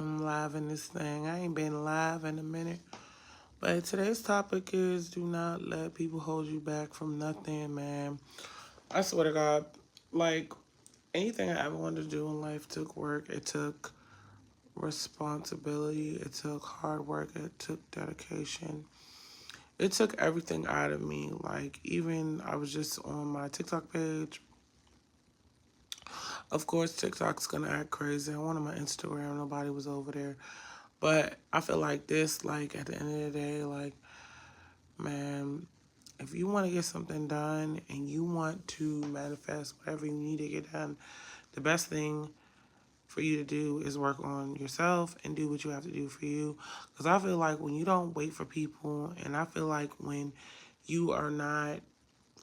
I'm live in this thing. I ain't been live in a minute. But today's topic is do not let people hold you back from nothing, man. I swear to God, like anything I ever wanted to do in life took work. It took responsibility. It took hard work. It took dedication. It took everything out of me. Like, even I was just on my TikTok page. Of course, TikTok's gonna act crazy. I went on my Instagram. Nobody was over there. But I feel like this, like, at the end of the day, like, man, if you want to get something done and you want to manifest whatever you need to get done, the best thing for you to do is work on yourself and do what you have to do for you. Because I feel like when you don't wait for people, and I feel like when you are not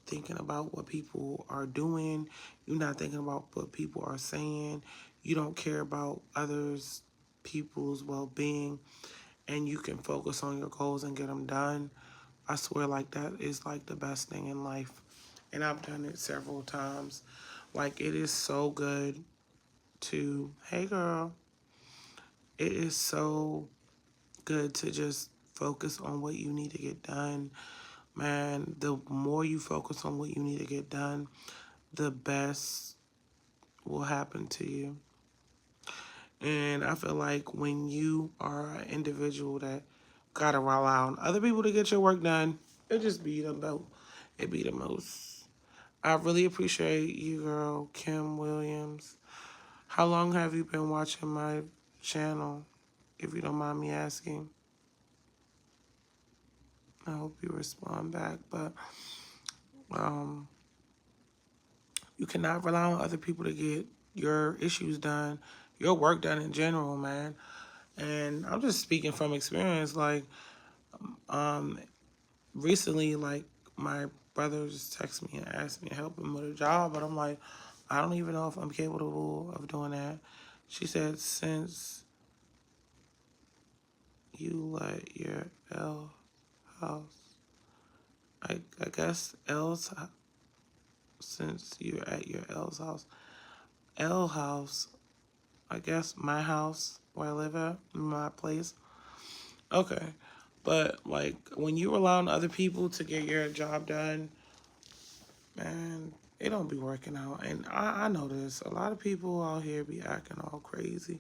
thinking about what people are doing, you're not thinking about what people are saying, you don't care about others, people's well-being, and you can focus on your goals and get them done, I swear, like, that is like the best thing in life. And I've done it several times. Like, it is so good to, hey girl, it is so good to just focus on what you need to get done. Man, the more you focus on what you need to get done, the best will happen to you. And I feel like when you are an individual that gotta rely on other people to get your work done, it just be the most. It be the most. I really appreciate you, girl, Kim Williams. How long have you been watching my channel, if you don't mind me asking? I hope you respond back. But um, you cannot rely on other people to get your issues done, your work done in general, man. And I'm just speaking from experience. Like, um, recently, like, my brother just texted me and asked me to help him with a job, but I'm like, I don't even know if I'm capable of doing that. She said, since you let your L house, I guess L's, since you're at your L house, I guess my house where I live at, my place. Okay. But, like, when you rely on other people to get your job done, man, it don't be working out. And I know this. A lot of people out here be acting all crazy.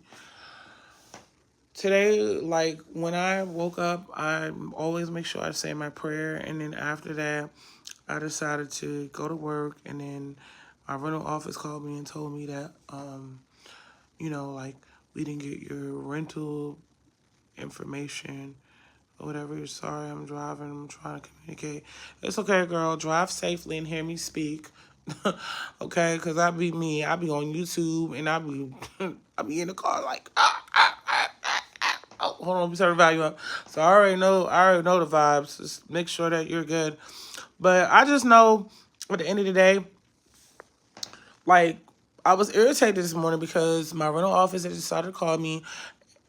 Today, like, when I woke up, I always make sure I say my prayer. And then after that, I decided to go to work. And then my rental office called me and told me that, like, we didn't get your rental information or whatever. Sorry, I'm driving. I'm trying to communicate. It's okay, girl. Drive safely and hear me speak. Okay, because I be me. I be on YouTube and I be in the car like, oh, hold on, let me turn the volume up. So I already know the vibes. Just make sure that you're good. But I just know at the end of the day, like, I was irritated this morning because my rental office had decided to call me.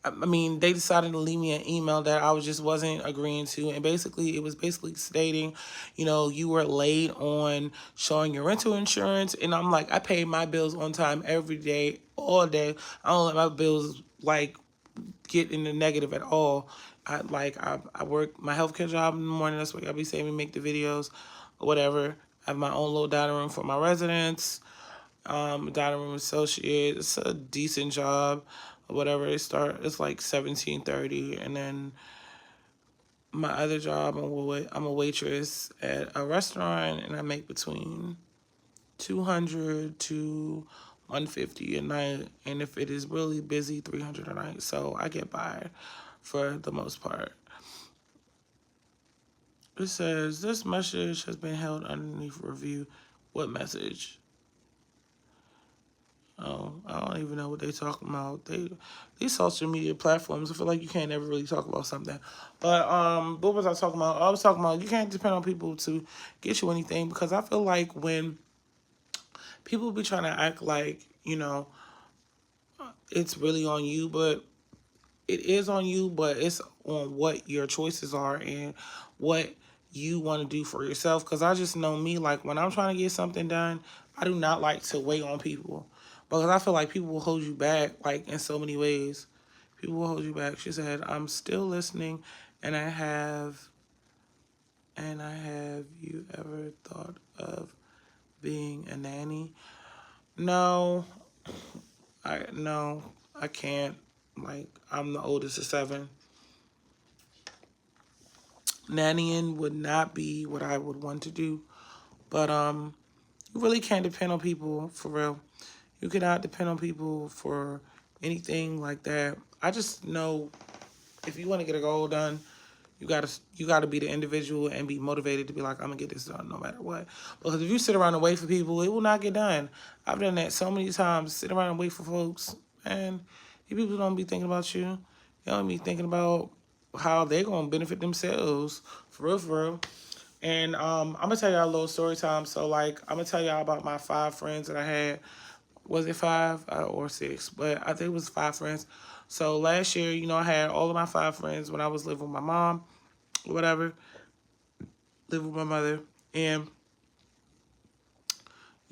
I mean, they decided to leave me an email that I just wasn't agreeing to. And basically, it was basically stating, you were late on showing your rental insurance. And I'm like, I pay my bills on time every day, all day. I don't let my bills, like, get in the negative at all. I work my healthcare job in the morning. That's what I be saying. We make the videos or whatever. I have my own little dining room for my residents. Dining room associate. It's a decent job. Whatever. It's like 17:30, and then my other job, I'm a waitress at a restaurant, and I make between 200 to 150 a night, and if it is really busy, 300 a night. So I get by for the most part. It says this message has been held underneath review. What message? Oh, I don't even know what they talking about. These social media platforms, I feel like you can't ever really talk about something. But what was I talking about? I was talking about you can't depend on people to get you anything, because I feel like when people be trying to act like, it's really on you, but it is on you, but it's on what your choices are and what you want to do for yourself. Because I just know me, like, when I'm trying to get something done, I do not like to wait on people, because I feel like people will hold you back, like, in so many ways. People will hold you back. She said, I'm still listening, and I have you ever thought of being a nanny? No, no, I can't. Like, I'm the oldest of seven. Nannying would not be what I would want to do. But you really can't depend on people for real. You cannot depend on people for anything like that. I just know if you want to get a goal done, you gotta be the individual and be motivated to be like, I'm gonna get this done no matter what. Because if you sit around and wait for people, it will not get done. I've done that so many times. Sit around and wait for folks, and you people don't be thinking about you. They don't be thinking about how they gonna benefit themselves for real, for real. And I'm gonna tell y'all a little story time. So like, I'm gonna tell y'all about my 5 friends that I had. Was it 5 or 6? But I think it was 5 friends. So last year, I had all of my 5 friends when I was living with my mom, or whatever, living with my mother. And,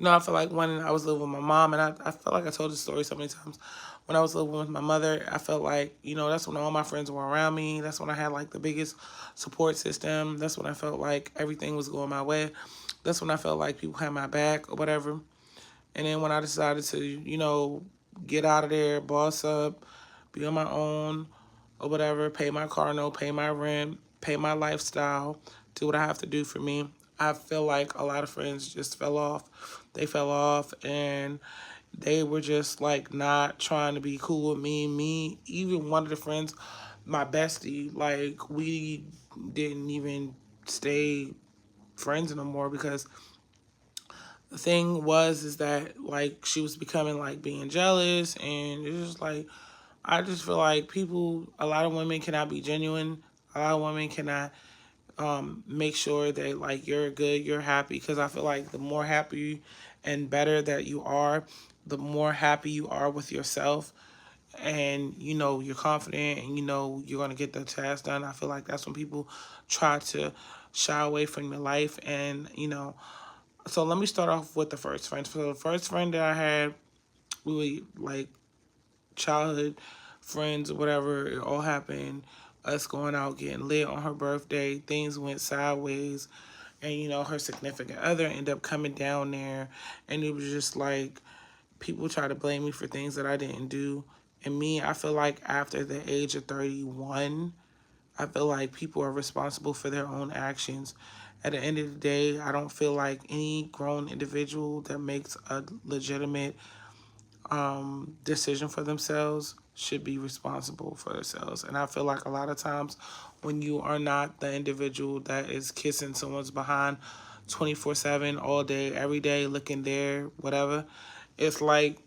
I feel like when I was living with my mom, and I felt like I told this story so many times. When I was living with my mother, I felt like, that's when all my friends were around me. That's when I had like the biggest support system. That's when I felt like everything was going my way. That's when I felt like people had my back or whatever. And then when I decided to, get out of there, boss up, be on my own or whatever, pay my car note, pay my rent, pay my lifestyle, do what I have to do for me, I feel like a lot of friends just fell off. They fell off and they were just like not trying to be cool with me. Even one of the friends, my bestie, like we didn't even stay friends no more because the thing was is that like she was becoming like being jealous, and it's just like I just feel like a lot of women cannot be genuine. A lot of women cannot make sure that like you're good, you're happy, because I feel like the more happy and better that you are, the more happy you are with yourself, and you're confident, and you're going to get the task done. I feel like that's when people try to shy away from your life. And so let me start off with the first friend. So the first friend that I had, we were like childhood friends or whatever. It all happened. Us going out getting lit on her birthday. Things went sideways. And, her significant other ended up coming down there. And it was just like people try to blame me for things that I didn't do. And me, I feel like after the age of 31, I feel like people are responsible for their own actions. At the end of the day, I don't feel like any grown individual that makes a legitimate decision for themselves should be responsible for themselves. And I feel like a lot of times when you are not the individual that is kissing someone's behind 24/7, all day, every day, looking there, whatever, it's like,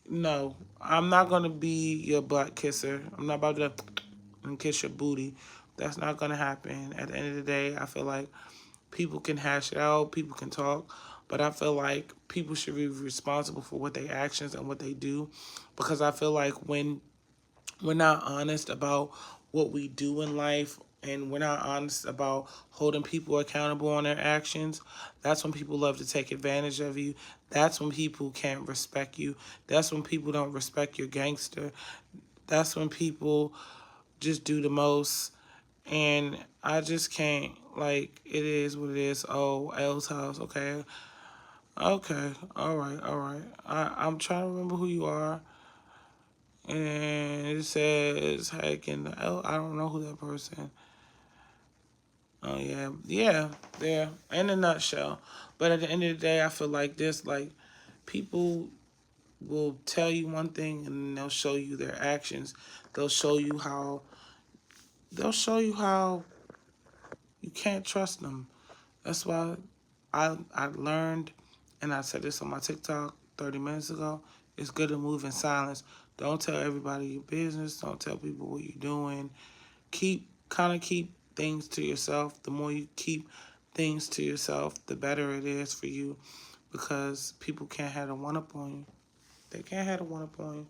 no, I'm not going to be your butt kisser. I'm not about to kiss your booty. That's not going to happen. At the end of the day, I feel like people can hash it out, people can talk, but I feel like people should be responsible for what their actions and what they do, because I feel like when we're not honest about what we do in life, and we're not honest about holding people accountable on their actions, that's when people love to take advantage of you. That's when people can't respect you. That's when people don't respect your gangster. That's when people just do the most. And I just can't, like, it is what it is. Oh, L's house, okay. Okay, all right, all right. I'm trying to remember who you are. And it says, heck, in the L, I don't know who that person. Oh, yeah. Yeah, there. In a nutshell. But at the end of the day, I feel like this, like, people will tell you one thing and then they'll show you their actions. They'll show you how, they'll show you how you can't trust them. That's why I learned, and I said this on my TikTok 30 minutes ago, it's good to move in silence. Don't tell everybody your business. Don't tell people what you're doing. Keep things to yourself. The more you keep things to yourself, the better it is for you, because people can't have a one-up on you. They can't have a one-up on you.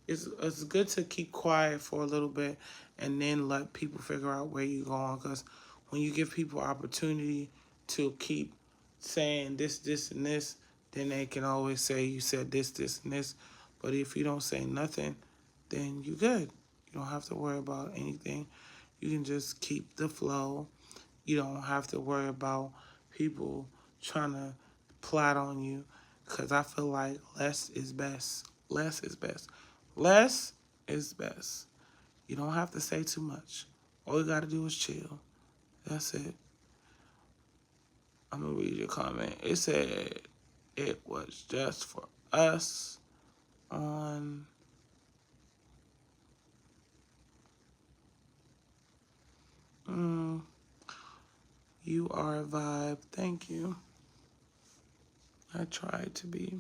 It's good to keep quiet for a little bit and then let people figure out where you're going, because when you give people opportunity to keep saying this, and this, then they can always say you said this, and this. But if you don't say nothing, then you good. You don't have to worry about anything. You can just keep the flow. You don't have to worry about people trying to plot on you, because I feel like less is best. Less is best. Less is best. You don't have to say too much. All you got to do is chill. That's it. I'm going to read your comment. It said it was just for us on... You are a vibe. Thank you. I try to be.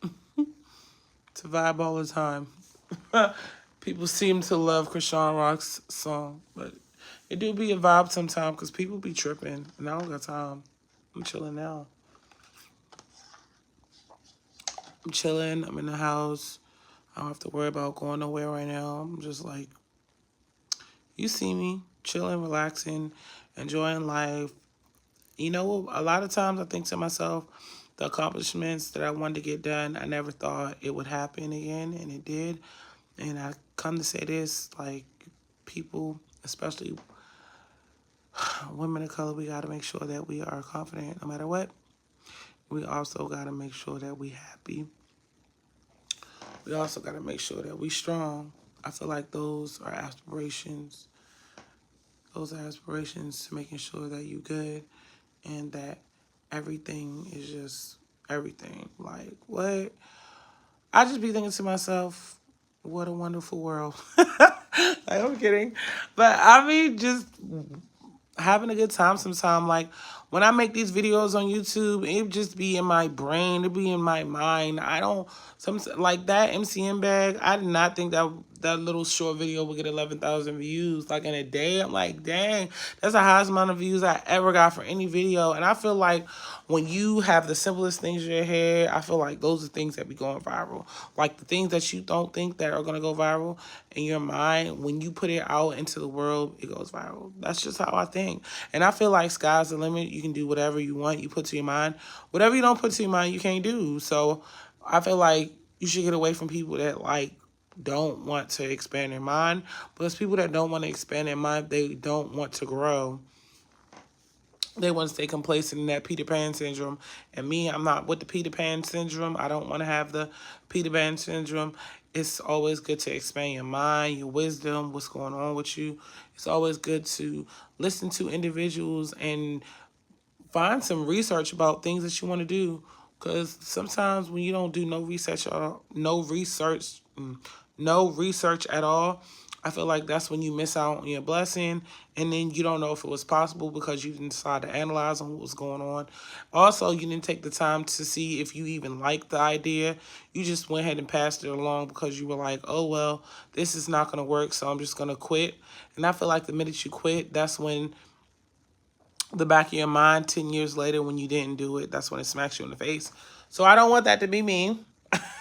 It's a vibe all the time. People seem to love Krishan Rock's song, but it do be a vibe sometimes because people be tripping, and I don't got time. I'm chilling now. I'm chilling. I'm in the house. I don't have to worry about going nowhere right now. I'm just like, you see me, chilling, relaxing, enjoying life. You know, a lot of times I think to myself, the accomplishments that I wanted to get done, I never thought it would happen again, and it did. And I come to say this, like, people, especially women of color, we got to make sure that we are confident no matter what. We also got to make sure that we happy. We also got to make sure that we strong. I feel like those are aspirations. Those are aspirations to making sure that you good and that everything is just everything. Like, what? I just be thinking to myself, what a wonderful world. Like, I'm kidding. But I mean, just having a good time sometime. Like, when I make these videos on YouTube, it just be in my brain, it be in my mind. I don't, like that MCM bag, I did not think that that little short video would get 11,000 views like in a day. I'm like, dang, that's the highest amount of views I ever got for any video. And I feel like when you have the simplest things in your head, I feel like those are things that be going viral. Like the things that you don't think that are going to go viral in your mind, when you put it out into the world, it goes viral. That's just how I think. And I feel like sky's the limit. You can do whatever you want, you put to your mind. Whatever you don't put to your mind, you can't do. So I feel like you should get away from people that like don't want to expand their mind, because people that don't want to expand their mind, they don't want to grow. They want to stay complacent in that Peter Pan syndrome. And me, I'm not with the Peter Pan syndrome. I don't want to have the Peter Pan syndrome. It's always good to expand your mind, your wisdom, what's going on with you. It's always good to listen to individuals and find some research about things that you want to do. Because sometimes when you don't do no research at all, no research at all, I feel like that's when you miss out on your blessing, and then you don't know if it was possible because you didn't decide to analyze on what was going on. Also, you didn't take the time to see if you even liked the idea. You just went ahead and passed it along because you were like, oh, well, this is not going to work, so I'm just going to quit. And I feel like the minute you quit, that's when the back of your mind 10 years later when you didn't do it, that's when it smacks you in the face. So I don't want that to be me.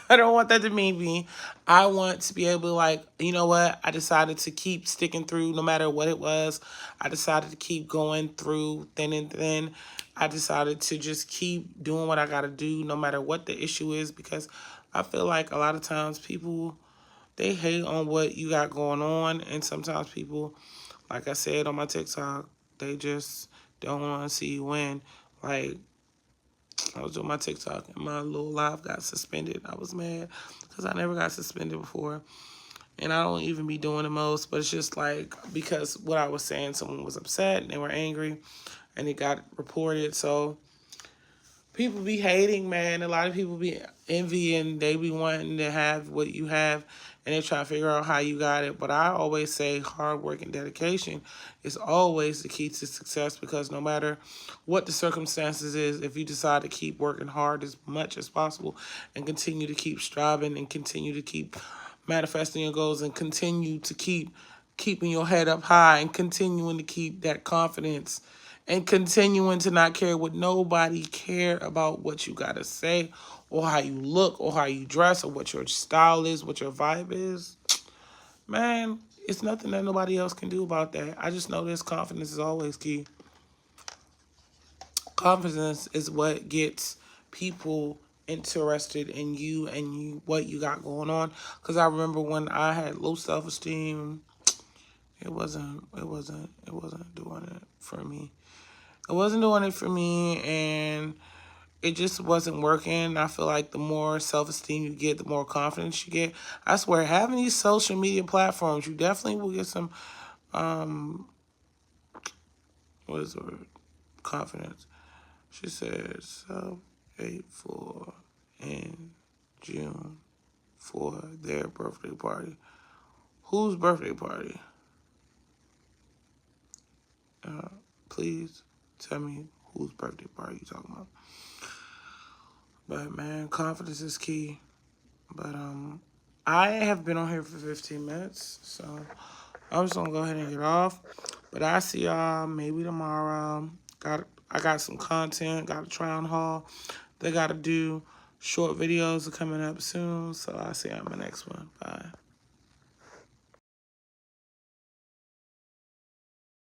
I don't want that to be me. I want to be able to, like, you know what? I decided to keep sticking through no matter what it was. I decided to keep going through thin and thin. I decided to just keep doing what I got to do no matter what the issue is, because I feel like a lot of times people, they hate on what you got going on. And sometimes people, like I said on my TikTok, they just don't want to see you win. Like, I was doing my TikTok and my little live got suspended. I was mad because I never got suspended before. And I don't even be doing the most, but it's just like, because what I was saying, someone was upset and they were angry and it got reported. So people be hating, man. A lot of people be envying. They be wanting to have what you have, and they try to figure out how you got it. But I always say hard work and dedication is always the key to success, because no matter what the circumstances is, if you decide to keep working hard as much as possible and continue to keep striving and continue to keep manifesting your goals and continue to keep keeping your head up high and continuing to keep that confidence and continuing to not care what nobody care about what you got to say or how you look or how you dress or what your style is, what your vibe is, man, it's nothing that nobody else can do about that. I just know this confidence is always key. Confidence is what gets people interested in you and what you got going on. Because I remember when I had low self-esteem, it wasn't doing it for me. It wasn't doing it for me, and it just wasn't working. I feel like the more self-esteem you get, the more confidence you get. I swear, having these social media platforms, you definitely will get some, what is the word? Confidence. She said, self-paid for in June for their birthday party. Whose birthday party? Please tell me whose birthday party you talking about. But man, confidence is key. But I have been on here for 15 minutes, so I'm just gonna go ahead and get off. But I see y'all maybe tomorrow. I got some content. Got a Tron haul. They gotta do short videos are coming up soon, so I'll see you on my next one. Bye.